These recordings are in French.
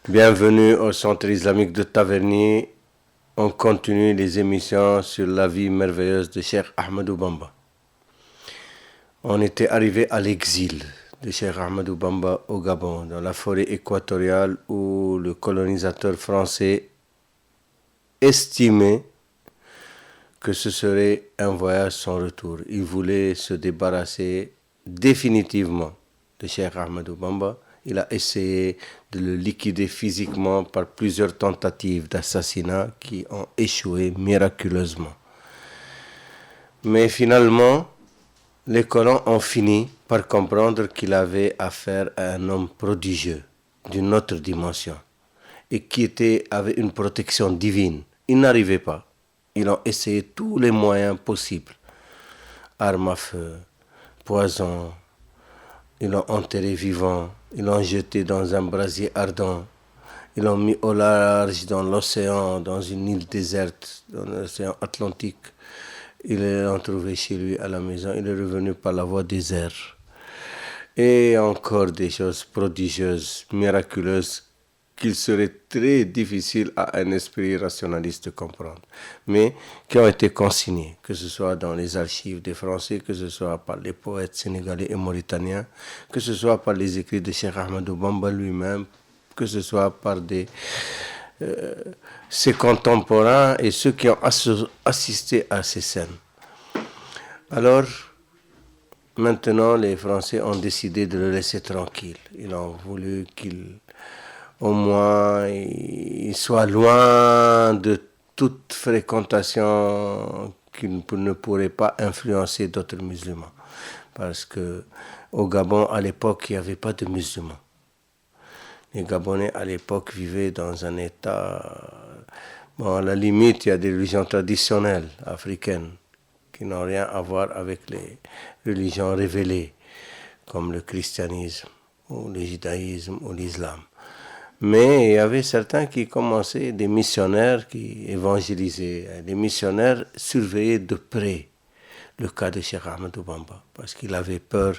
Bienvenue au Centre islamique de Tavernier. On continue les émissions sur la vie merveilleuse de Cheikh Ahmadou Bamba. On était arrivé à l'exil de Cheikh Ahmadou Bamba au Gabon, dans la forêt équatoriale où le colonisateur français estimait que ce serait un voyage sans retour. Il voulait se débarrasser définitivement de Cheikh Ahmadou Bamba. Il a essayé de le liquider physiquement par plusieurs tentatives d'assassinat qui ont échoué miraculeusement. Mais finalement, les colons ont fini par comprendre qu'il avait affaire à un homme prodigieux d'une autre dimension et qui avait une protection divine. Ils n'arrivaient pas. Ils ont essayé tous les moyens possibles. Armes à feu, poison, ils l'ont enterré vivant, ils l'ont jeté dans un brasier ardent, ils l'ont mis au large dans l'océan, dans une île déserte, dans l'océan Atlantique. Ils l'ont trouvé chez lui à la maison, il est revenu par la voie des airs. Et encore des choses prodigieuses, miraculeuses, qu'il serait très difficile à un esprit rationaliste de comprendre, mais qui ont été consignées, que ce soit dans les archives des Français, que ce soit par les poètes sénégalais et mauritaniens, que ce soit par les écrits de Cheikh Ahmadou Bamba lui-même, que ce soit par ses contemporains et ceux qui ont assisté à ces scènes. Alors, maintenant, les Français ont décidé de le laisser tranquille. Ils ont voulu au moins, il soit loin de toute fréquentation qui ne pourrait pas influencer d'autres musulmans. Parce qu'au Gabon, à l'époque, il n'y avait pas de musulmans. Les Gabonais, à l'époque, vivaient dans un état... Bon, à la limite, il y a des religions traditionnelles africaines qui n'ont rien à voir avec les religions révélées, comme le christianisme, ou le judaïsme, ou l'islam. Mais il y avait certains qui commençaient, des missionnaires qui évangélisaient. Les missionnaires surveillaient de près le cas de Cheikh Ahmadou Bamba, parce qu'il avait peur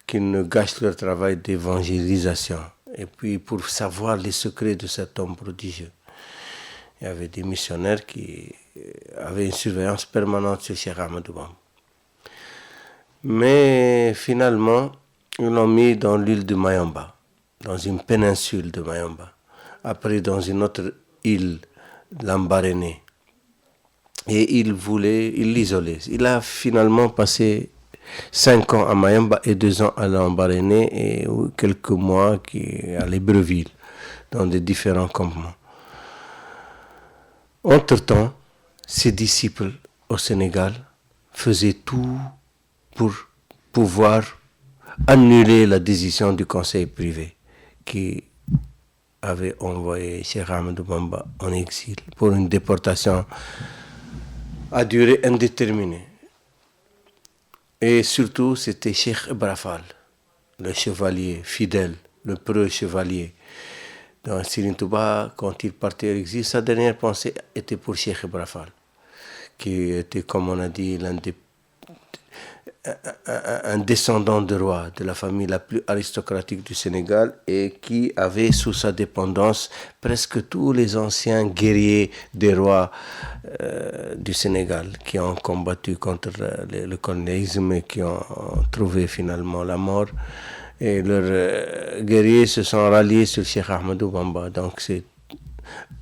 qu'ils ne gâchent leur travail d'évangélisation. Et puis pour savoir les secrets de cet homme prodigieux. Il y avait des missionnaires qui avaient une surveillance permanente sur Cheikh Ahmadou Bamba. Mais finalement, ils l'ont mis dans l'île de Mayomba, dans une péninsule de Mayomba, après dans une autre île, Lambaréné. Et il l'isolait. Il a finalement passé 5 ans à Mayomba et 2 ans à Lambaréné et quelques mois à Libreville, dans des différents campements. Entre-temps, ses disciples au Sénégal faisaient tout pour pouvoir annuler la décision du conseil privé qui avait envoyé Cheikh Ahmadou Bamba en exil pour une déportation à durée indéterminée. Et surtout, c'était Cheikh Ibra Fall, le chevalier fidèle, le preux chevalier. Dans Serigne Touba, quand il partait à l'exil, sa dernière pensée était pour Cheikh Ibra Fall, qui était, comme on a dit, un descendant de roi, de la famille la plus aristocratique du Sénégal et qui avait sous sa dépendance presque tous les anciens guerriers des rois du Sénégal qui ont combattu contre le colonialisme et qui ont trouvé finalement la mort. Et leurs guerriers se sont ralliés sur Cheikh Ahmadou Bamba. Donc c'est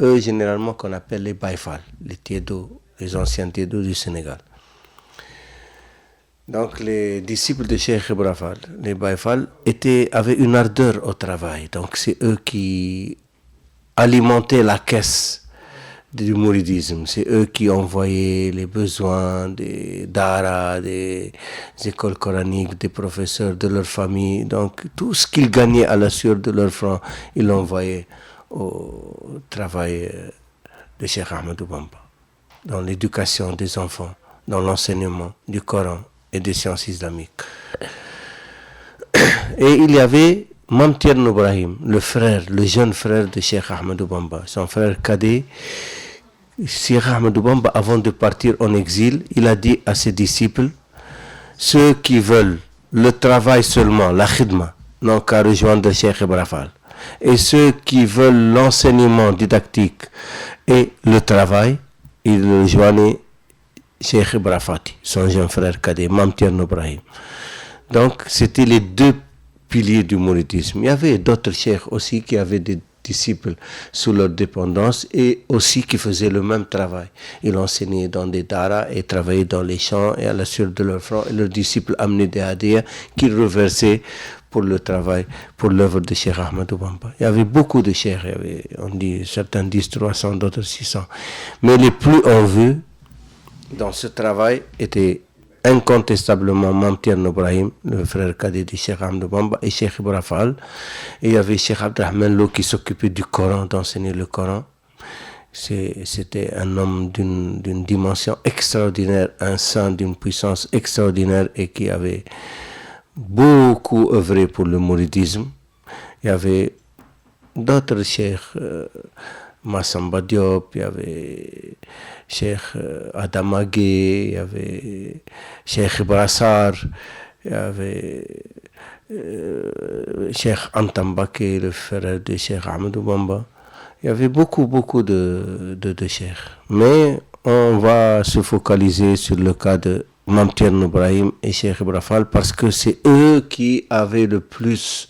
eux généralement qu'on appelle les Baïfal, les Tiedo, les anciens Tiedo du Sénégal. Donc les disciples de Cheikh Ibra Fall, les Baïfal, avaient une ardeur au travail. Donc c'est eux qui alimentaient la caisse du mouridisme. C'est eux qui envoyaient les besoins des daras, des écoles coraniques, des professeurs, de leur famille. Donc tout ce qu'ils gagnaient à la sueur de leur front, ils l'envoyaient au travail de Cheikh Ahmadou Bamba, dans l'éducation des enfants, dans l'enseignement du Coran et des sciences islamiques. Et il y avait Mame Thierno Ibrahim, le jeune frère de Cheikh Ahmadou Bamba, son frère cadet. Cheikh Ahmadou Bamba, avant de partir en exil, il a dit à ses disciples, ceux qui veulent le travail seulement, la khidma, n'ont qu'à rejoindre Cheikh Ibra Fall. Et ceux qui veulent l'enseignement didactique et le travail, ils rejoignaient Cheikh Ibra Fati, son jeune frère cadet, Mame Thierno Ibrahim. Donc, c'était les deux piliers du mouridisme. Il y avait d'autres cheikhs aussi qui avaient des disciples sous leur dépendance et aussi qui faisaient le même travail. Ils enseignaient dans des daras et travaillaient dans les champs et à la sueur de leur front. Et leurs disciples amenaient des hadiyas qu'ils reversaient pour le travail, pour l'œuvre de Cheikh Ahmadou Bamba. Il y avait beaucoup de cheikhs, certains disent 300, d'autres 600. Mais les plus en vue dans ce travail étaient incontestablement Mame Thierno Ibrahim, le frère cadet de Cheikh Ahmadou Bamba, et Cheikh Ibra Fall. Et il y avait Cheikh Abdrahman Lo qui s'occupait du Coran, d'enseigner le Coran. C'était un homme d'une dimension extraordinaire, un saint d'une puissance extraordinaire et qui avait beaucoup œuvré pour le mouridisme. Il y avait d'autres cheikhs, Massamba Diop, il y avait Cheikh Adamagé, il y avait Cheikh Ibrassar, il y avait Cheikh Antambake, le frère de Cheikh Ahmadou Bamba. Il y avait beaucoup de cheikhs. Mais on va se focaliser sur le cas de Mame Thierno Ibrahim et Cheikh Ibra Fall parce que c'est eux qui avaient le plus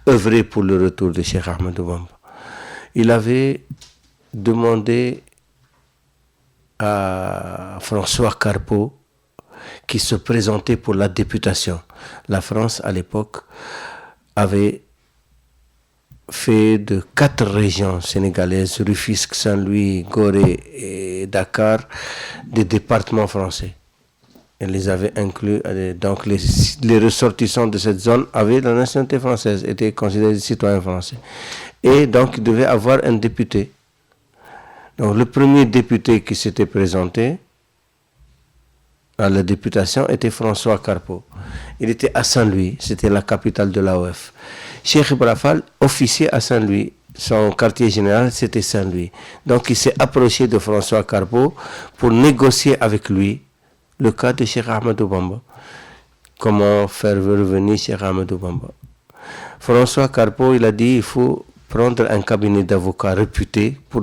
œuvré pour le retour de Cheikh Ahmadou Bamba. Il avait demandé à François Carpeaux qui se présentait pour la députation. La France à l'époque avait fait de 4 régions sénégalaises, Rufisque, Saint-Louis, Gorée et Dakar, des départements français. Elle les avait inclus, donc les ressortissants de cette zone avaient la nationalité française, étaient considérés des citoyens français. Et donc il devait avoir un député. Donc le premier député qui s'était présenté à la députation était François Carpeaux. Il était à Saint-Louis, c'était la capitale de l'AOF. Cheikh Ibra Fall, officier à Saint-Louis, son quartier général c'était Saint-Louis. Donc il s'est approché de François Carpeaux pour négocier avec lui le cas de Cheikh Ahmadou Bamba. Comment faire revenir Cheikh Ahmadou Bamba. François Carpeaux, il a dit il faut prendre un cabinet d'avocats réputé pour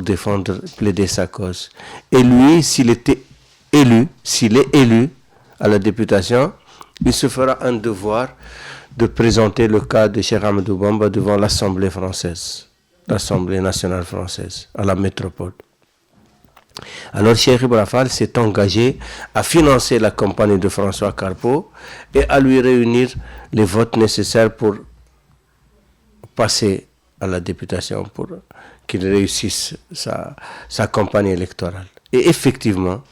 plaider sa cause. Et lui, s'il est élu à la députation, il se fera un devoir de présenter le cas de Cheikh Ahmadou Bamba devant l'Assemblée française, l'Assemblée nationale française, à la métropole. Alors Cheikh Ibra Fall s'est engagé à financer la campagne de François Carpeaux et à lui réunir les votes nécessaires pour passer à la députation, pour qu'il réussisse sa campagne électorale. Et effectivement,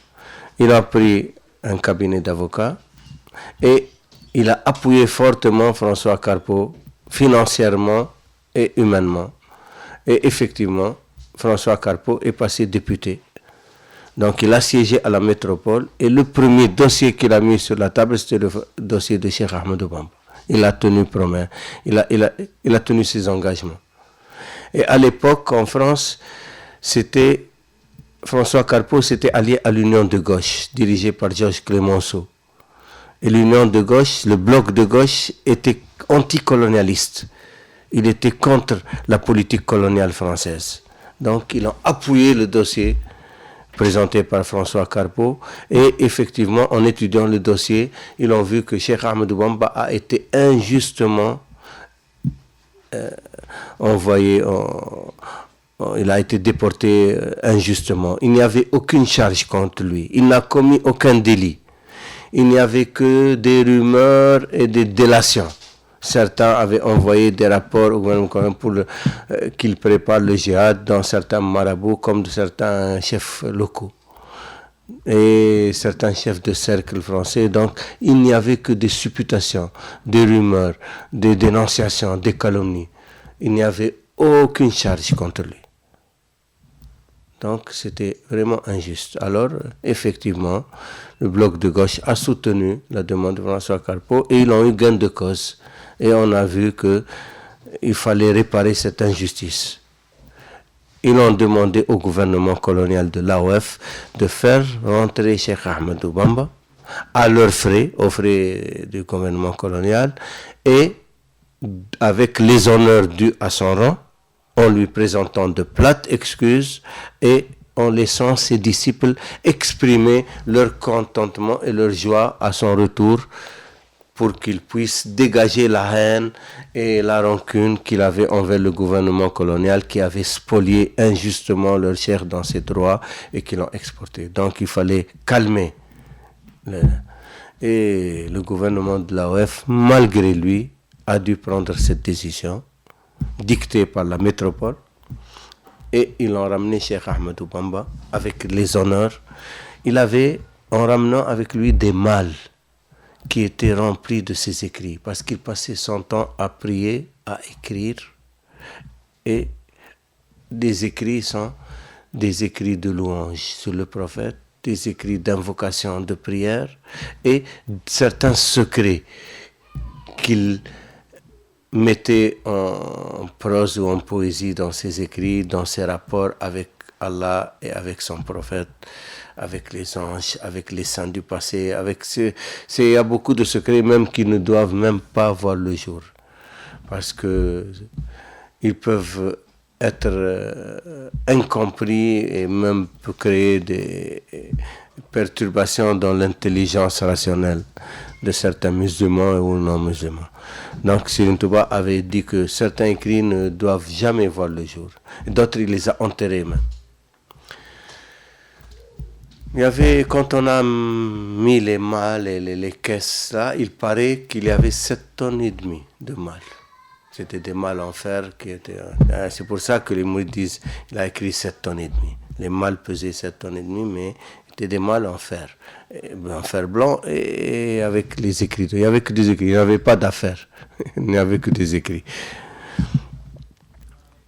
il a pris un cabinet d'avocats et il a appuyé fortement François Carpeaux financièrement et humainement. Et effectivement, François Carpeaux est passé député. Donc il a siégé à la métropole et le premier dossier qu'il a mis sur la table, c'était le dossier de Cheikh Ahmadou Bamba. Il a tenu promesse, il a tenu ses engagements. Et à l'époque, en France, François Carpeaux s'était allié à l'Union de gauche, dirigée par Georges Clemenceau. Et l'Union de gauche, le bloc de gauche, était anticolonialiste. Il était contre la politique coloniale française. Donc, ils ont appuyé le dossier présenté par François Carpeaux. Et effectivement, en étudiant le dossier, ils ont vu que Cheikh Ahmadou Bamba a été injustement envoyé, il a été déporté injustement. Il n'y avait aucune charge contre lui. Il n'a commis aucun délit. Il n'y avait que des rumeurs et des délations. Certains avaient envoyé des rapports au gouvernement pour qu'il prépare le djihad dans certains marabouts comme de certains chefs locaux et certains chefs de cercle français. Donc, il n'y avait que des supputations, des rumeurs, des dénonciations, des calomnies. Il n'y avait aucune charge contre lui. Donc, c'était vraiment injuste. Alors, effectivement, le bloc de gauche a soutenu la demande de François Carpeaux et ils ont eu gain de cause. Et on a vu qu'il fallait réparer cette injustice. Ils ont demandé au gouvernement colonial de l'AOF de faire rentrer Cheikh Ahmadou Bamba à leurs frais, aux frais du gouvernement colonial, et avec les honneurs dus à son rang, en lui présentant de plates excuses et en laissant ses disciples exprimer leur contentement et leur joie à son retour pour qu'il puisse dégager la haine et la rancune qu'il avait envers le gouvernement colonial qui avait spolié injustement leur chair dans ses droits et qui l'ont exporté. Donc il fallait calmer. Et le gouvernement de l'AOF, malgré lui, a dû prendre cette décision dictée par la métropole et ils l'ont ramené Cheikh Ahmadou Bamba avec les honneurs. Il avait, en ramenant avec lui des malles qui étaient remplis de ses écrits parce qu'il passait son temps à prier, à écrire, et des écrits sont des écrits de louange sur le prophète, des écrits d'invocation, de prière et certains secrets qu'il mettait en prose ou en poésie dans ses écrits, dans ses rapports avec Allah et avec son prophète, avec les anges, avec les saints du passé, il y a beaucoup de secrets même qui ne doivent même pas voir le jour parce que ils peuvent être incompris et même peut créer des perturbations dans l'intelligence rationnelle de certains musulmans ou non musulmans. Donc Serigne Touba avait dit que certains écrits ne doivent jamais voir le jour. Et d'autres, il les a enterrés même. Il y avait, quand on a mis les malles et les caisses là, il paraît qu'il y avait 7 tonnes et demie de malles. C'était des malles en fer qui étaient... C'est pour ça que les mourides disent qu'il a écrit 7 tonnes et demie. Les malles pesaient 7 tonnes et demie, mais c'était des malles en fer blanc et avec les écrits. Il n'y avait que des écrits, il n'y avait pas d'affaires. Il n'y avait que des écrits.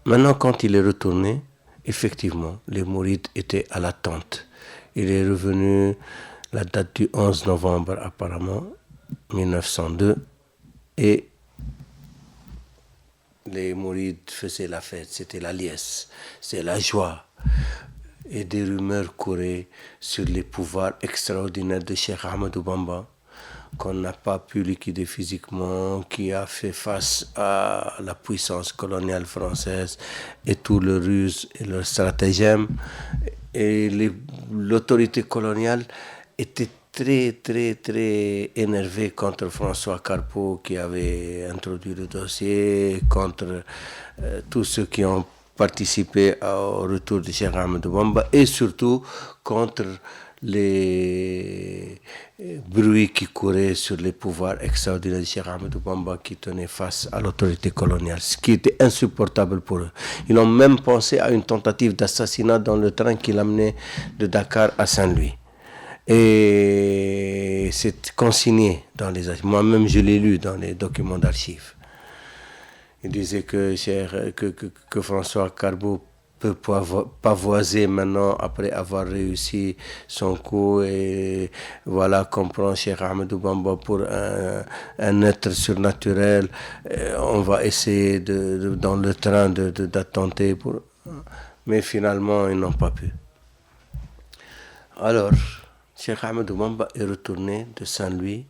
Maintenant, quand il est retourné, effectivement, les mourides étaient à l'attente. Il est revenu la date du 11 novembre apparemment, 1902, et les mourides faisaient la fête, c'était la liesse, c'était la joie. Et des rumeurs couraient sur les pouvoirs extraordinaires de Cheikh Ahmadou Bamba, qu'on n'a pas pu liquider physiquement, qui a fait face à la puissance coloniale française et tout le ruse et leur stratagème. Et l'autorité coloniale était très énervée contre François Carpeaux qui avait introduit le dossier, contre tous ceux qui ont participé au retour de Cheikh Ahmadou Bamba et surtout contre les bruits qui couraient sur les pouvoirs extraordinaires de Cheikh Ahmadou Bamba qui tenaient face à l'autorité coloniale, ce qui était insupportable pour eux. Ils ont même pensé à une tentative d'assassinat dans le train qui l'amenait de Dakar à Saint-Louis. Et c'est consigné dans les archives. Moi-même, je l'ai lu dans les documents d'archives. Il disait que François Carpeaux peut pavoiser maintenant après avoir réussi son coup et voilà, comprend Cheikh Ahmadou Bamba pour un être surnaturel. On va essayer dans le train d'attenter pour... Mais finalement, ils n'ont pas pu. Alors, Cheikh Ahmadou Bamba est retourné de Saint-Louis.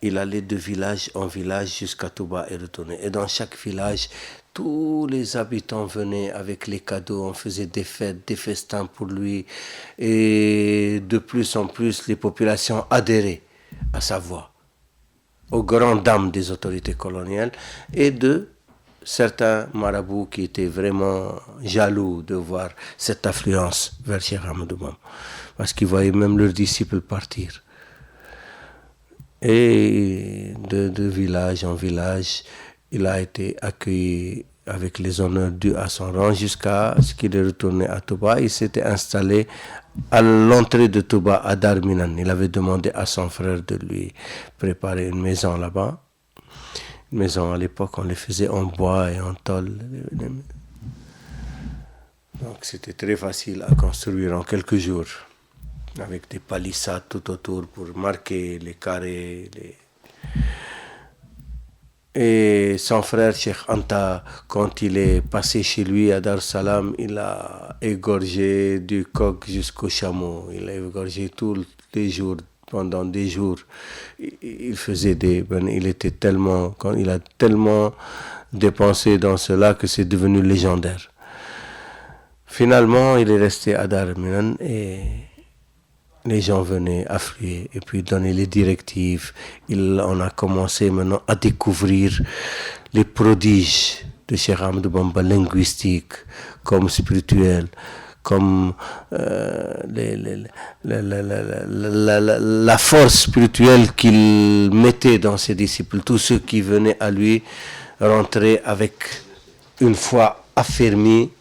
Il allait de village en village jusqu'à Touba et retourné. Et dans chaque village, tous les habitants venaient avec les cadeaux, on faisait des fêtes, des festins pour lui. Et de plus en plus, les populations adhéraient à sa voix, aux grandes dames des autorités coloniales et de certains marabouts qui étaient vraiment jaloux de voir cette affluence vers Cheikh Ahmadou Bamba, parce qu'ils voyaient même leurs disciples partir. Et de village en village, il a été accueilli avec les honneurs dus à son rang jusqu'à ce qu'il est retourné à Touba. Il s'était installé à l'entrée de Touba, à Darminan. Il avait demandé à son frère de lui préparer une maison là-bas. Une maison, à l'époque, on les faisait en bois et en tôle. Donc c'était très facile à construire en quelques jours, avec des palissades tout autour pour marquer les carrés. Et son frère, Cheikh Anta, quand il est passé chez lui à Dar es Salaam, il a égorgé du coq jusqu'au chameau. Il a égorgé tous les jours, pendant des jours. Il faisait il était tellement, il a tellement dépensé dans cela que c'est devenu légendaire. Finalement, il est resté à Darminan et les gens venaient affluer et puis donner les directives. On a commencé maintenant à découvrir les prodiges de Cheikh Ahmadou Bamba, linguistiques, comme spirituels, comme la force spirituelle qu'il mettait dans ses disciples. Tous ceux qui venaient à lui rentraient avec une foi affermie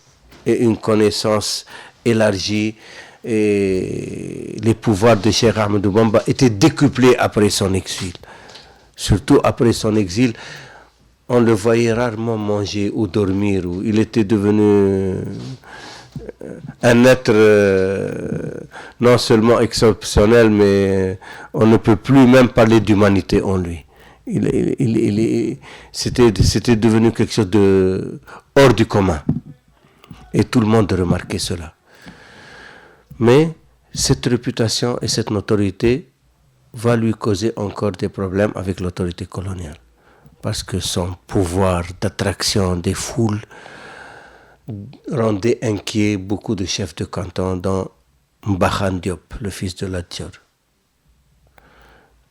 et une connaissance élargie. Et les pouvoirs de Cheikh Ahmadou Bamba étaient décuplés après son exil. Surtout après son exil, on le voyait rarement manger ou dormir. Il était devenu un être non seulement exceptionnel, mais on ne peut plus même parler d'humanité en lui. C'était devenu quelque chose de hors du commun. Et tout le monde remarquait cela. Mais cette réputation et cette notoriété va lui causer encore des problèmes avec l'autorité coloniale. Parce que son pouvoir d'attraction des foules rendait inquiet beaucoup de chefs de canton, dont Mbakhan Diop, le fils de Lat Dior,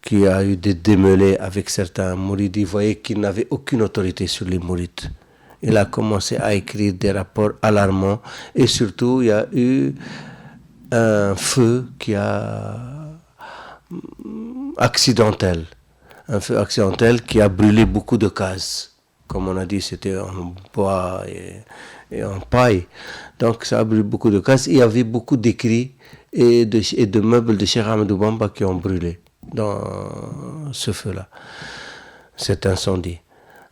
qui a eu des démêlés avec certains mourides. Il voyait qu'il n'avait aucune autorité sur les mourides. Il a commencé à écrire des rapports alarmants et surtout il y a eu un feu qui a accidentel, un feu accidentel qui a brûlé beaucoup de cases. Comme on a dit, c'était en bois et en paille. Donc ça a brûlé beaucoup de cases. Il y avait beaucoup d'écrits et de meubles de Cheikh Ahmadou Bamba qui ont brûlé dans ce feu-là, cet incendie.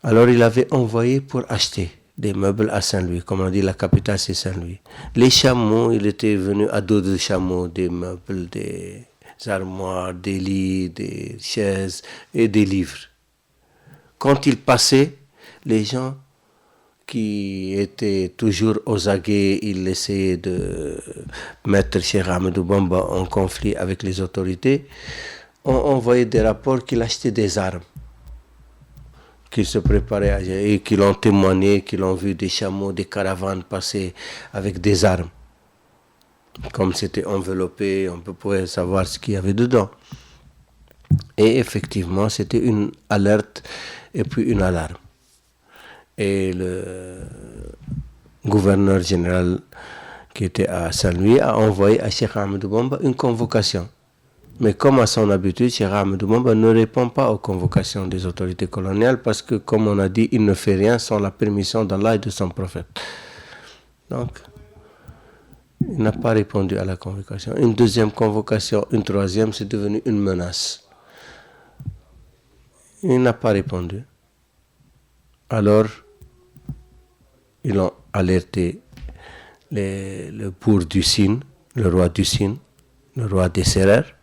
Alors il avait envoyé pour acheter des meubles à Saint-Louis. Comme on dit, la capitale c'est Saint-Louis. Les chameaux, il était venu à dos de chameaux, des meubles, des armoires, des lits, des chaises et des livres. Quand il passait, les gens qui étaient toujours aux aguets, ils essayaient de mettre Cheikh Ahmadou Bamba en conflit avec les autorités, ont envoyé des rapports qu'il achetait des armes, qu'ils se préparaient et qu'ils ont témoigné, qu'ils ont vu des chameaux, des caravanes passer avec des armes. Comme c'était enveloppé, on pouvait savoir ce qu'il y avait dedans. Et effectivement, c'était une alerte et puis une alarme. Et le gouverneur général qui était à Saint-Louis a envoyé à Cheikh Ahmadou Bamba une convocation. Mais comme à son habitude, Cheikh Ahmadou Bamba ne répond pas aux convocations des autorités coloniales parce que, comme on a dit, il ne fait rien sans la permission d'Allah et de son prophète. Donc, il n'a pas répondu à la convocation. Une deuxième convocation, une troisième, c'est devenu une menace. Il n'a pas répondu. Alors, ils ont alerté le bourg du Sine, le roi du Sine, le roi des Sérères,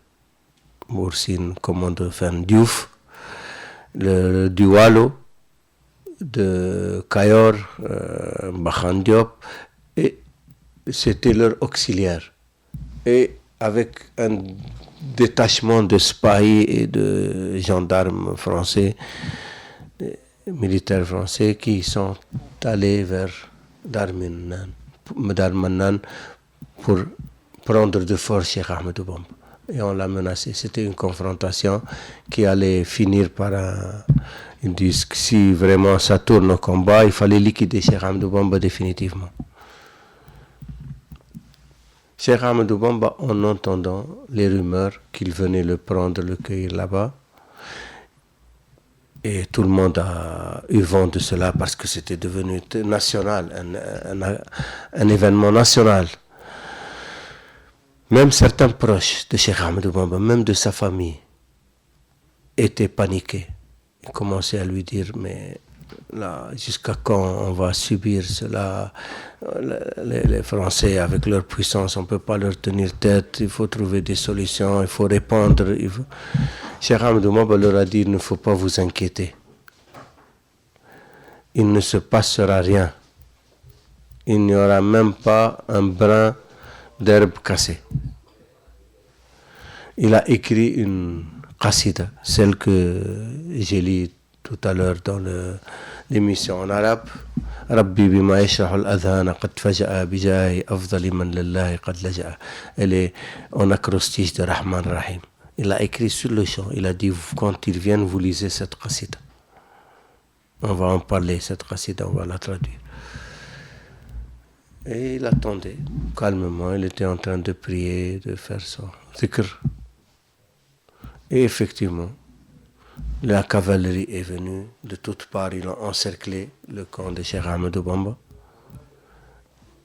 Bour Sine, commande Fan Diouf, du Waalo, de Kayor, Mbakhan Diop, et c'était leur auxiliaire. Et avec un détachement de spahis et de gendarmes français, militaires français, qui sont allés vers Darmanan pour prendre de force Cheikh Ahmadou Bamba. et on l'a menacé. C'était une confrontation qui allait finir par un... Ils disent que si vraiment ça tourne au combat, il fallait liquider Cheikh Ahmadou Bamba définitivement. Cheikh Ahmadou Bamba, en entendant les rumeurs qu'il venait le prendre, le cueillir là-bas, et tout le monde a eu vent de cela parce que c'était devenu national, un événement national. Même certains proches de Cheikh Ahmadou Bamba, même de sa famille, étaient paniqués. Ils commençaient à lui dire, mais là, jusqu'à quand on va subir cela? Les Français, avec leur puissance, on ne peut pas leur tenir tête, il faut trouver des solutions, il faut répondre. Cheikh Ahmadou Bamba leur a dit, il ne faut pas vous inquiéter. Il ne se passera rien. Il n'y aura même pas un brin d'herbe cassée. Il a écrit une qasida, celle que j'ai lue tout à l'heure dans l'émission en arabe. Rabbi bima yashrahu al-adhana qad faja'a bijahi afdali man lillahi qad laja'a. Elle est en acrostiche de Rahman Rahim. Il a écrit sur le champ. Il a dit, quand ils viennent, vous lisez cette qasida. On va en parler, cette qasida, on va la traduire. Et il attendait calmement. Il était en train de prier, de faire son zikr. Et effectivement, la cavalerie est venue de toutes parts. Ils ont encerclé le camp de Cheikh Ahmadou Bamba.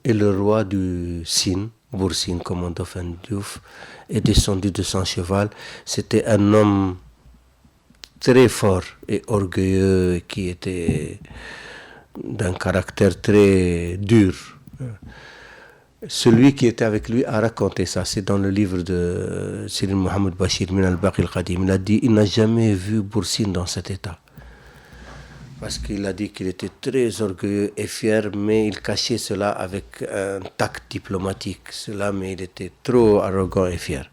Et le roi du Sine, Boursine, comme Dauphin Diouf, est descendu de son cheval. C'était un homme très fort et orgueilleux qui était d'un caractère très dur. Celui qui était avec lui a raconté ça. C'est dans le livre de Sidi Mohamed Bachir, Min al-Baqi al-Qadim. Il a dit, il n'a jamais vu Boursine dans cet état. Parce qu'il a dit qu'il était très orgueilleux et fier, mais il cachait cela avec un tact diplomatique. Mais il était trop arrogant et fier.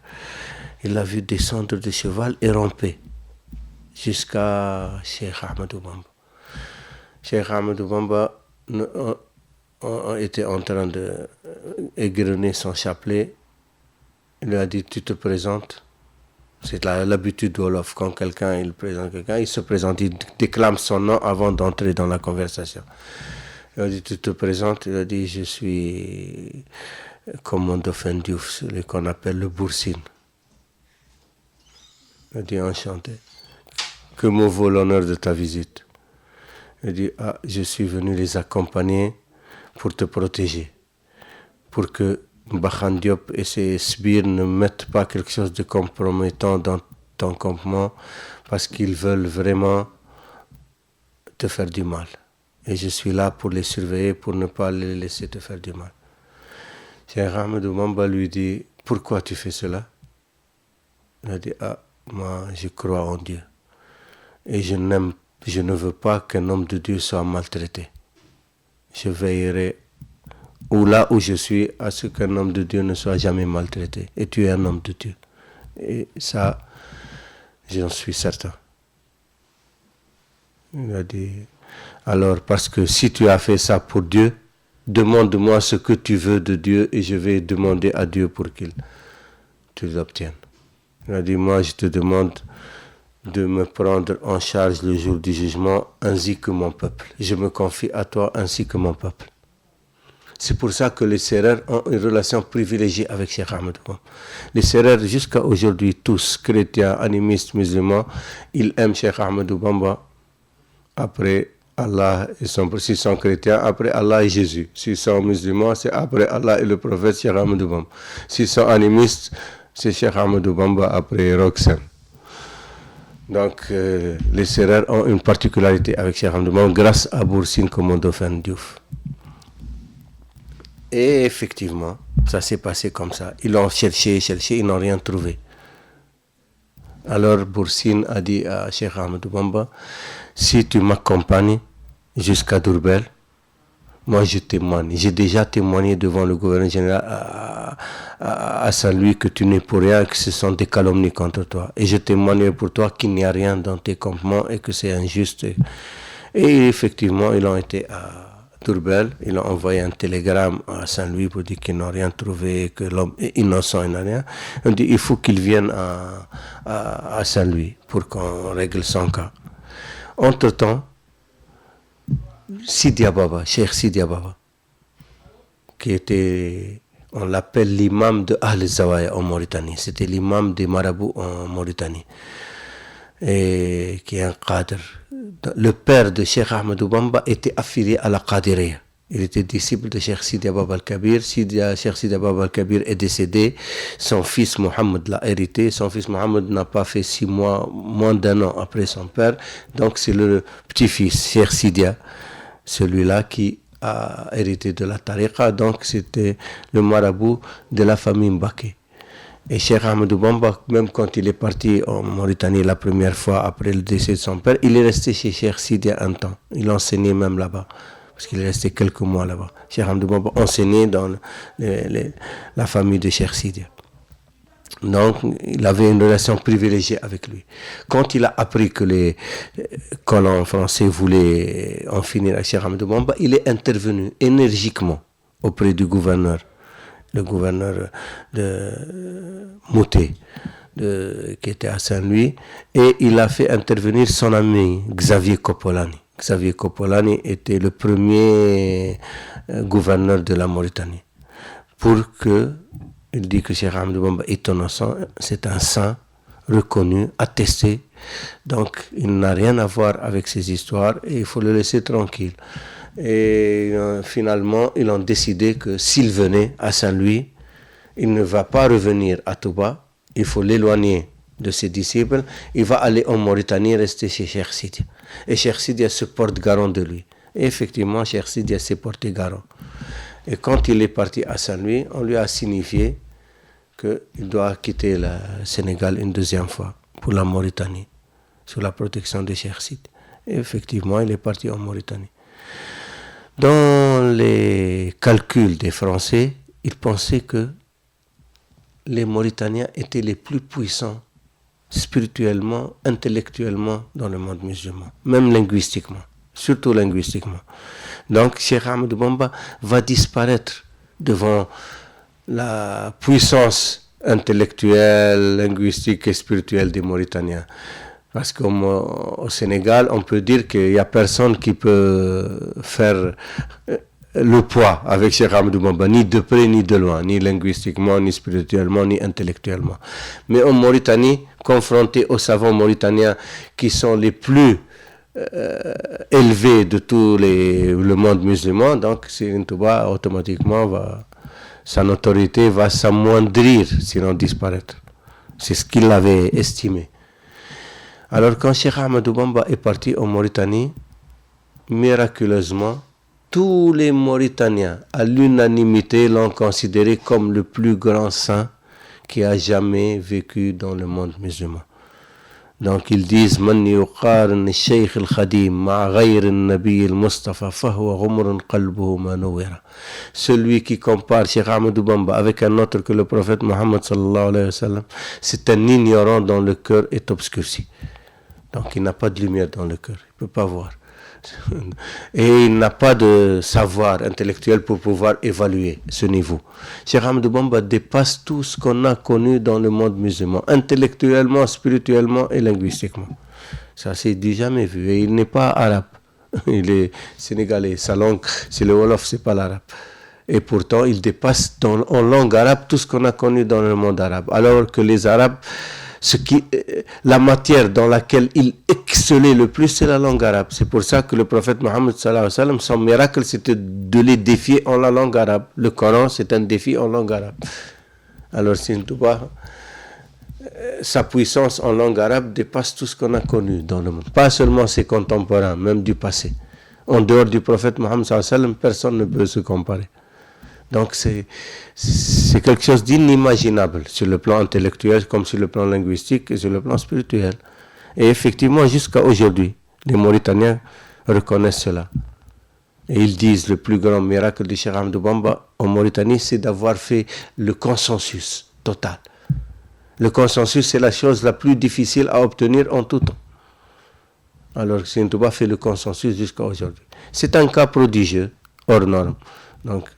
Il l'a vu descendre de cheval et ramper jusqu'à Cheikh Ahmadou Bamba. Cheikh Ahmadou Bamba était en train d'égrener son chapelet. Il lui a dit, tu te présentes. C'est l'habitude de Wolof. Quand quelqu'un il présente quelqu'un, il se présente, il déclame son nom avant d'entrer dans la conversation. Il a dit, tu te présentes. Il a dit, je suis commandant Dauphin Diouf, celui qu'on appelle le Boursine. Il a dit, enchanté. Que me vaut l'honneur de ta visite? Il a dit, je suis venu les accompagner pour te protéger, pour que Bakhan Diop et ses sbires ne mettent pas quelque chose de compromettant dans ton campement, parce qu'ils veulent vraiment te faire du mal. Et je suis là pour les surveiller, pour ne pas les laisser te faire du mal. Cheikh Ahmadou Bamba lui dit, pourquoi tu fais cela? Il a dit, moi je crois en Dieu. Et je ne veux pas qu'un homme de Dieu soit maltraité. Je veillerai là où je suis à ce qu'un homme de Dieu ne soit jamais maltraité. Et tu es un homme de Dieu. Et ça, j'en suis certain. Il a dit, alors parce que si tu as fait ça pour Dieu, demande-moi ce que tu veux de Dieu et je vais demander à Dieu pour qu'il tu l'obtiennes. Il a dit, moi je te demande de me prendre en charge le jour du jugement ainsi que mon peuple. Je me confie à toi ainsi que mon peuple. C'est pour ça que les Sérères ont une relation privilégiée avec Cheikh Ahmadou Bamba. Les Sérères, jusqu'à aujourd'hui, tous, chrétiens, animistes, musulmans, ils aiment Cheikh Ahmadou Bamba après Allah, s'ils sont chrétiens, après Allah et Jésus. S'ils sont musulmans, c'est après Allah et le prophète Cheikh Ahmadou Bamba. S'ils sont animistes, c'est Cheikh Ahmadou Bamba après Roxane. Donc, les Sérères ont une particularité avec Cheikh Ahmadou Bamba grâce à Boursine comme Dauphin Diouf. Et effectivement, ça s'est passé comme ça. Ils l'ont cherché, ils n'ont rien trouvé. Alors Boursine a dit à Cheikh Ahmadou Bamba, si tu m'accompagnes jusqu'à Diourbel, moi je témoigne. J'ai déjà témoigné devant le gouverneur général à Saint-Louis que tu n'es pour rien, que ce sont des calomnies contre toi. Et je témoigne pour toi qu'il n'y a rien dans tes campements et que c'est injuste. Et effectivement, ils ont été à Tourbel. Ils ont envoyé un télégramme à Saint-Louis pour dire qu'ils n'ont rien trouvé, que l'homme est innocent, il n'a rien. On dit il faut qu'il vienne à Saint-Louis pour qu'on règle son cas. Entre-temps, Sidia Baba, Cheikh Sidia Baba, qui était, on l'appelle l'imam de Ahl-Zawaya en Mauritanie. C'était l'imam des marabouts en Mauritanie. Et qui est un cadre. Le père de Cheikh Ahmadou Bamba était affilié à la Qadiriya. Il était disciple de Cheikh Sidia Baba al-Kabir. Cheikh Sidia Baba al-Kabir est décédé. Son fils Mohammed l'a hérité. Son fils Mohammed n'a pas fait 6 mois, moins d'1 an après son père. Donc c'est le petit-fils, Cheikh Sidia, celui-là qui a hérité de la tariqa. Donc c'était le marabout de la famille Mbaké. Et Cheikh Ahmadou Bamba, même quand il est parti en Mauritanie la première fois après le décès de son père, il est resté chez Cheikh Sidia un temps. Il enseignait même là-bas, parce qu'il est resté quelques mois là-bas. Cheikh Ahmadou Bamba enseignait dans la famille de Cheikh Sidia. Donc, il avait une relation privilégiée avec lui. Quand il a appris que les colons français voulaient en finir avec Cheikh Ahmadou Bamba, il est intervenu énergiquement auprès du gouverneur, le gouverneur de Mouté, qui était à Saint-Louis, et il a fait intervenir son ami Xavier Coppolani. Xavier Coppolani était le premier gouverneur de la Mauritanie. Il dit que Cheikh Ahmadou Bamba est innocent, c'est un saint reconnu, attesté, donc il n'a rien à voir avec ces histoires et il faut le laisser tranquille. Et finalement, ils ont décidé que s'il venait à Saint-Louis, il ne va pas revenir à Touba, il faut l'éloigner de ses disciples, il va aller en Mauritanie, rester chez Cheikh Sidia. Et Cheikh Sidia se porte garant de lui. Et effectivement, Cheikh Sidia s'est porté garant. Et quand il est parti à Saint-Louis, on lui a signifié qu'il doit quitter le Sénégal une deuxième fois pour la Mauritanie, sous la protection de Cheikh Sidia. Et effectivement, il est parti en Mauritanie. Dans les calculs des Français, ils pensaient que les Mauritaniens étaient les plus puissants spirituellement, intellectuellement dans le monde musulman, même linguistiquement, surtout linguistiquement. Donc Cheikh Ahmadou Bamba va disparaître devant la puissance intellectuelle, linguistique et spirituelle des Mauritaniens. Parce qu'au Sénégal, on peut dire qu'il n'y a personne qui peut faire le poids avec Cheikh Ahmadou Bamba, ni de près ni de loin, ni linguistiquement, ni spirituellement, ni intellectuellement. Mais en Mauritanie, confronté aux savants mauritaniens qui sont les plus élevés de tout le monde musulman, donc Serigne Touba automatiquement sa notoriété va s'amoindrir, sinon disparaître. C'est ce qu'il avait estimé. Alors quand Cheikh Ahmadou Bamba est parti en Mauritanie, miraculeusement, tous les Mauritaniens, à l'unanimité, l'ont considéré comme le plus grand saint qui a jamais vécu dans le monde musulman. Donc ils disent Man yuqarn Cheikh al-Khadim ma ghayr al-Nabi al-Mustafa fahuwa ghumrun qalbuhu ma nuwira. Celui qui compare Cheikh Ahmadou Bamba avec un autre que le prophète Mohammed sallallahu alayhi wa sallam, c'est un ignorant dont le cœur est obscurci. Donc il n'a pas de lumière dans le cœur, il ne peut pas voir. Et il n'a pas de savoir intellectuel pour pouvoir évaluer ce niveau. Cheikh Ahmadou Bamba dépasse tout ce qu'on a connu dans le monde musulman, intellectuellement, spirituellement et linguistiquement. Ça c'est du jamais vu. Et il n'est pas arabe, il est sénégalais. Sa langue, c'est le Wolof, c'est pas l'arabe. Et pourtant, il dépasse en langue arabe tout ce qu'on a connu dans le monde arabe. Alors que les Arabes, la matière dans laquelle il excellait le plus, c'est la langue arabe. C'est pour ça que le prophète Mohammed sallallahu alayhi wa sallam, son miracle, c'était de les défier en la langue arabe. Le Coran, c'est un défi en langue arabe. Alors, Serigne Touba, sa puissance en langue arabe dépasse tout ce qu'on a connu dans le monde. Pas seulement ses contemporains, même du passé. En dehors du prophète Mohammed sallallahu alayhi wa sallam, personne ne peut se comparer. Donc c'est quelque chose d'inimaginable sur le plan intellectuel comme sur le plan linguistique et sur le plan spirituel. Et effectivement, jusqu'à aujourd'hui, les Mauritaniens reconnaissent cela. Et ils disent le plus grand miracle de Cheikh Ahmadou Bamba en Mauritanie, c'est d'avoir fait le consensus total. Le consensus, c'est la chose la plus difficile à obtenir en tout temps. Alors Serigne Touba fait le consensus jusqu'à aujourd'hui. C'est un cas prodigieux. hors norme. Donc,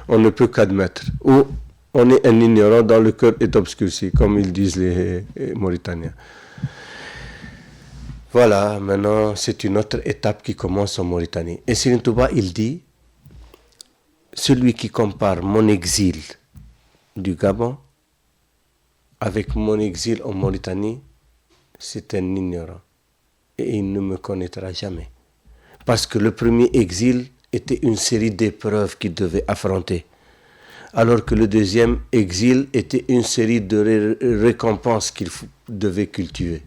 on ne peut qu'admettre. Ou on est un ignorant dont le cœur est obscurci, comme ils disent les Mauritaniens. Voilà, maintenant, c'est une autre étape qui commence en Mauritanie. Et Serigne Touba, il dit, celui qui compare mon exil du Gabon avec mon exil en Mauritanie, c'est un ignorant. Et il ne me connaîtra jamais. Parce que le premier exil était une série d'épreuves qu'il devait affronter. Alors que le deuxième exil était une série de récompenses qu'il devait cultiver.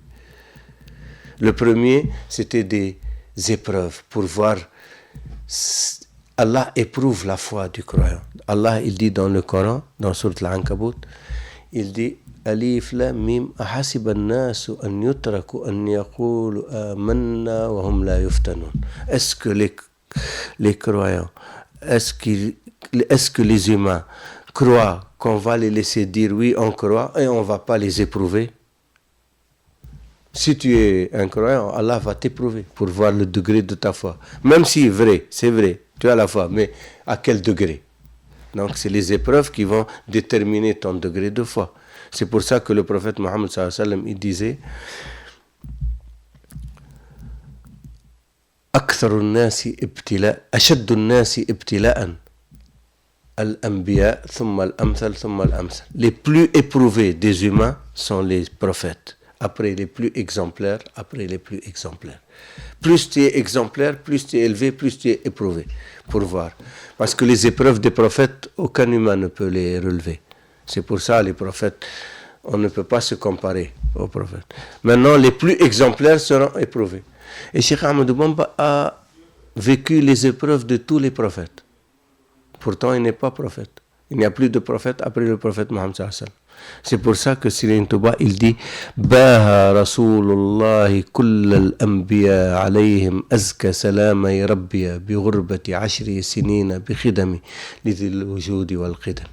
Le premier, c'était des épreuves pour voir. Allah éprouve la foi du croyant. Allah, il dit dans le Coran, dans Sourate Al-Ankabut, il dit Alif Lam Mim ahasiba an-nasu an yutraku an yaqulu amanna wa hum la yuftanun. Est-ce que les croyants, est-ce que les humains croient qu'on va les laisser dire oui, on croit et on ne va pas les éprouver? Si tu es un croyant, Allah va t'éprouver pour voir le degré de ta foi. Même si c'est vrai, tu as la foi, mais à quel degré? Donc c'est les épreuves qui vont déterminer ton degré de foi. C'est pour ça que le prophète Mohammed sallallahu alayhi wa sallam, il disait أكثر الناس ابتلاء أشد الناس ابتلاء الأنبياء ثم الأمثل ثم الأمثل. Les plus éprouvés des humains sont les prophètes. Après les plus exemplaires, après les plus exemplaires. Plus tu es exemplaire, plus tu es élevé, plus tu es éprouvé, pour voir. Parce que les épreuves des prophètes, aucun humain ne peut les relever. C'est pour ça, les prophètes, on ne peut pas se comparer aux prophètes. Maintenant, les plus exemplaires seront éprouvés. Et Cheikh Ahmadou Bamba a vécu les épreuves de tous les prophètes. Pourtant, il n'est pas prophète. Il n'y a plus de prophète après le prophète Mohammed sallallahu alayhi wa sallam. C'est pour ça que Serigne Touba, il dit Baha Rasulullah kull al-anbiya alayhim azka salamay rabbiya bi ghurbati ashri sinina bi khidami lidil wujudi wal qidam.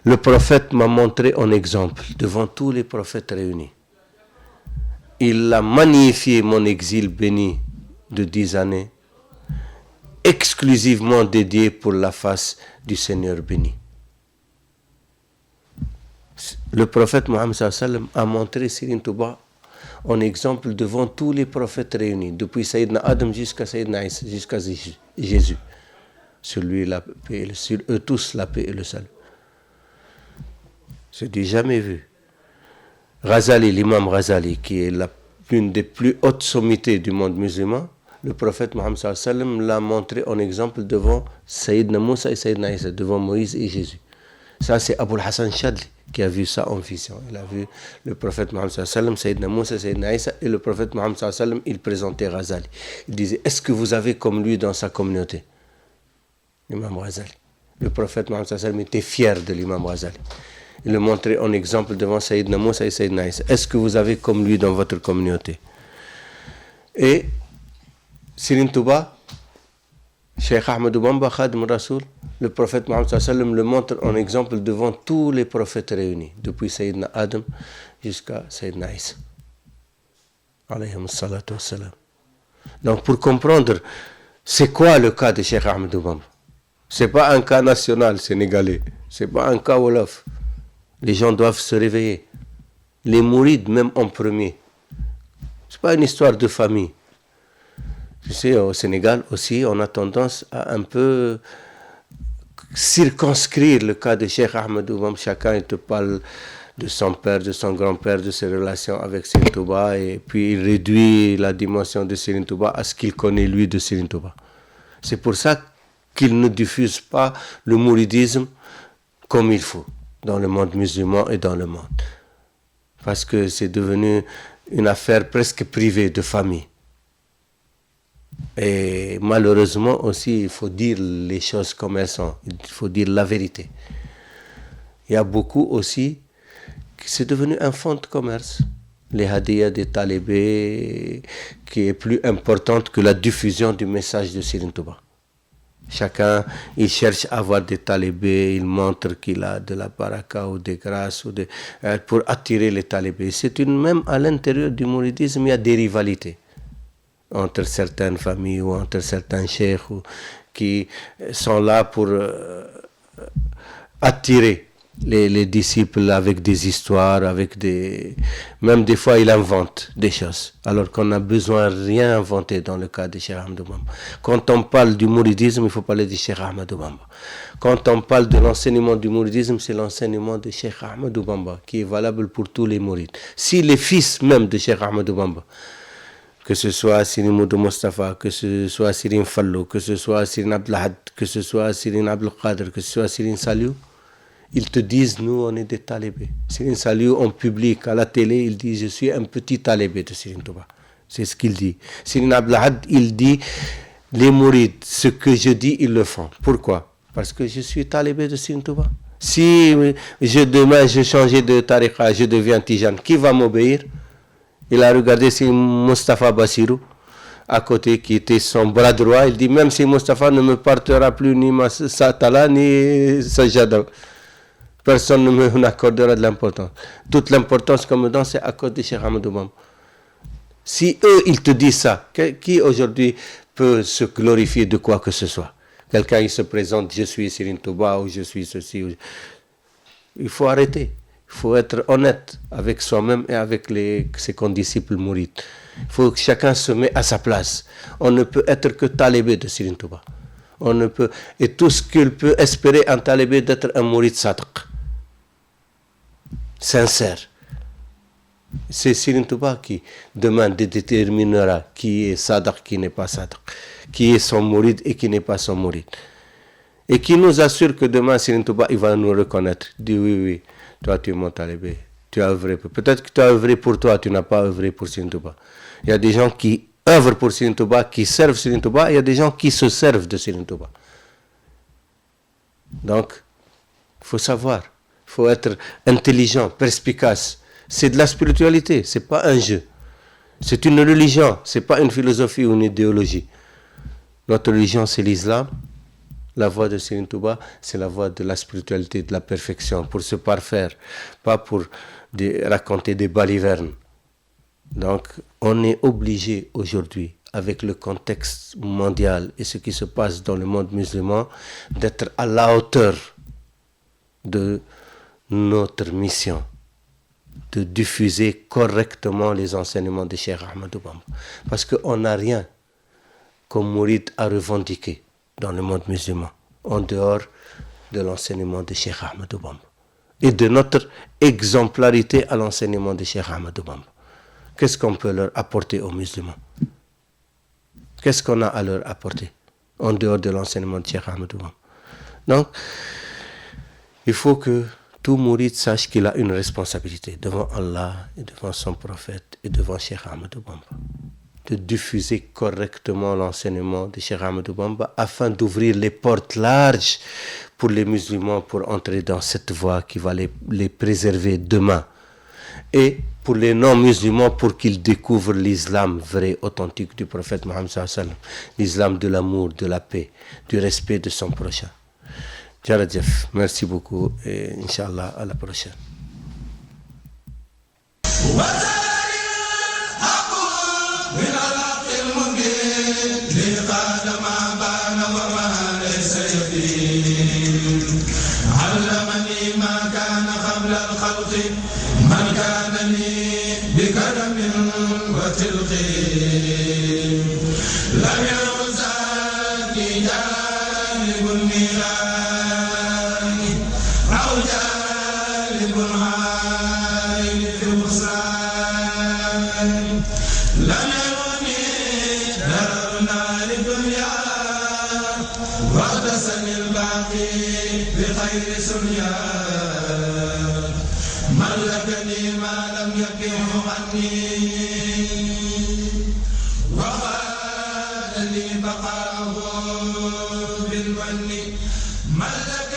Le prophète m'a montré en exemple devant tous les prophètes réunis. Il a magnifié mon exil béni de 10 années, exclusivement dédié pour la face du Seigneur béni. Le prophète Mohammed sallallahu alayhi wa sallam a montré Serigne Touba en exemple devant tous les prophètes réunis, depuis Sayyidina Adam jusqu'à Sayyidina Isa, jusqu'à Jésus. Sur lui, la paix, sur eux tous, la paix et le salut. C'est du jamais vu. Ghazali, l'imam Ghazali, qui est l'une des plus hautes sommités du monde musulman, le prophète Mohammed sallallahu alayhi wa sallam l'a montré en exemple devant Sayyidina Moussa et Sayyidina Isa, devant Moïse et Jésus. Ça, c'est Aboul Hassan Chadli qui a vu ça en vision. Il a vu le prophète Mohammed sallallahu alayhi wa sallam, Sayyidina Moussa, Sayyidina Isa, et le prophète Mohammed sallallahu alayhi wa sallam, il présentait Ghazali. Il disait, est-ce que vous avez comme lui dans sa communauté? L'imam Ghazali. Le prophète Mohammed sallallahu alayhi wa sallam était fier de l'imam Ghazali. Il le montrait en exemple devant Sayyidina Moussa et Sayyidina Isa. Est-ce que vous avez comme lui dans votre communauté? Et Serigne Touba, Cheikh Ahmadou Bamba, Khadim Rasoul, le prophète Mohammed sallallahu alayhi wa sallam le montre en exemple devant tous les prophètes réunis, depuis Sayyidina Adam jusqu'à Sayyidina Isa. Alayhim salatu wassalam. Donc pour comprendre, c'est quoi le cas de Cheikh Ahmadou Bamba? C'est pas un cas national sénégalais, c'est pas un cas wolof. Les gens doivent se réveiller. Les mourides, même en premier. C'est pas une histoire de famille. Tu sais, au Sénégal aussi, on a tendance à un peu circonscrire le cas de Cheikh Ahmadou Bamba. Chacun il te parle de son père, de son grand-père, de ses relations avec Serigne Touba, et puis il réduit la dimension de Serigne Touba à ce qu'il connaît lui de Serigne Touba. C'est pour ça qu'il ne diffuse pas le mouridisme comme il faut dans le monde musulman et dans le monde. Parce que c'est devenu une affaire presque privée de famille. Et malheureusement aussi, il faut dire les choses comme elles sont. Il faut dire la vérité. Il y a beaucoup aussi, c'est devenu un fonds de commerce. Les hadiyas des talibés, qui est plus importante que la diffusion du message de Serigne Touba. Chacun, il cherche à avoir des talibés, il montre qu'il a de la baraka ou des grâces pour attirer les talibés. Même à l'intérieur du mouridisme, il y a des rivalités. entre certaines familles ou entre certains cheikhs qui sont là pour attirer les disciples avec des histoires, avec des... Même des fois, ils inventent des choses, alors qu'on n'a besoin de rien inventer dans le cas de Cheikh Ahmadou Bamba. Quand on parle du mouridisme, il faut parler de Cheikh Ahmadou Bamba. Quand on parle de l'enseignement du mouridisme, c'est l'enseignement de Cheikh Ahmadou Bamba qui est valable pour tous les mourides. Si les fils même de Cheikh Ahmadou Bamba, que ce soit Siri Moudou Mostafa, que ce soit Sirin Fallo, que ce soit Sirin Abdelhad, que ce soit Sirin Abdelkader, que ce soit Sirin Saliou, ils te disent, nous, on est des talibés. Sirin Saliou, en public, à la télé, il dit, je suis un petit talibé de Sirin Touba. C'est ce qu'il dit. Sirin Abdelhad, il dit, les mourides, ce que je dis, ils le font. Pourquoi? Parce que je suis talibé de Sirin Touba. Si demain, je changeais de tariqa, je deviens Tijane, qui va m'obéir? Il a regardé si Moustapha Bassirou, à côté, qui était son bras droit. Il dit, même si Moustapha ne me portera plus ni ma satala, ni sajada, personne ne m'accordera de l'importance. Toute l'importance qu'on me donne, c'est à cause de Cheikh Ahmadou Bamba. Si eux, ils te disent ça, qui aujourd'hui peut se glorifier de quoi que ce soit? Quelqu'un, il se présente, je suis Sirin Touba, ou je suis ceci. Il faut arrêter. Il faut être honnête avec soi-même et avec ses condisciples mourides. Il faut que chacun se mette à sa place. On ne peut être que talibé de Sirin Touba. On ne peut, et tout ce qu'il peut espérer un talibé d'être un mouride sadq, sincère. C'est Sirin Touba qui demain déterminera qui est sadq, qui n'est pas sadq, qui est son mouride et qui n'est pas son mouride. Et qui nous assure que demain Sirin Touba, il va nous reconnaître. Il dit oui, toi tu es mon talibé, tu as œuvré. Peut-être que tu as œuvré pour toi, tu n'as pas œuvré pour Sirin Touba. Il y a des gens qui œuvrent pour Sirin Touba, qui servent Sirin Touba, il y a des gens qui se servent de Sirin Touba. Donc, il faut savoir, il faut être intelligent, perspicace. C'est de la spiritualité, c'est pas un jeu. C'est une religion, c'est pas une philosophie ou une idéologie. Notre religion, c'est l'islam. La voie de Sirin Touba, c'est la voie de la spiritualité, de la perfection, pour se parfaire, pas pour raconter des balivernes. Donc, on est obligé aujourd'hui, avec le contexte mondial et ce qui se passe dans le monde musulman, d'être à la hauteur de notre mission, de diffuser correctement les enseignements de Cheikh Ahmadou Bamba. Parce qu'on n'a rien comme mouride à revendiquer dans le monde musulman, en dehors de l'enseignement de Cheikh Ahmadou Bamba et de notre exemplarité à l'enseignement de Cheikh Ahmadou Bamba. Qu'est-ce qu'on peut leur apporter aux musulmans? Qu'est-ce qu'on a à leur apporter en dehors de l'enseignement de Cheikh Ahmadou Bamba? Donc, il faut que tout mouride sache qu'il a une responsabilité devant Allah et devant son prophète et devant Cheikh Ahmadou Bamba, de diffuser correctement l'enseignement de Cheikh Ahmadou Bamba afin d'ouvrir les portes larges pour les musulmans pour entrer dans cette voie qui va les préserver demain. Et pour les non-musulmans pour qu'ils découvrent l'islam vrai, authentique du prophète Mohammed sallallahu alayhi wa sallam, l'islam de l'amour, de la paix, du respect de son prochain. Jaradjef, merci beaucoup et Inch'Allah à la prochaine. علمني ما كان قبل الخلق من كان لي بكرم وتلق لم يرزقني جانب النيران أو جانب العين في الخسران لم يرني درر نار الدنيا واغتسني الباقي بخير سنيا ملكني ما لم يكن عني وقال لي بقاه بالمن ملك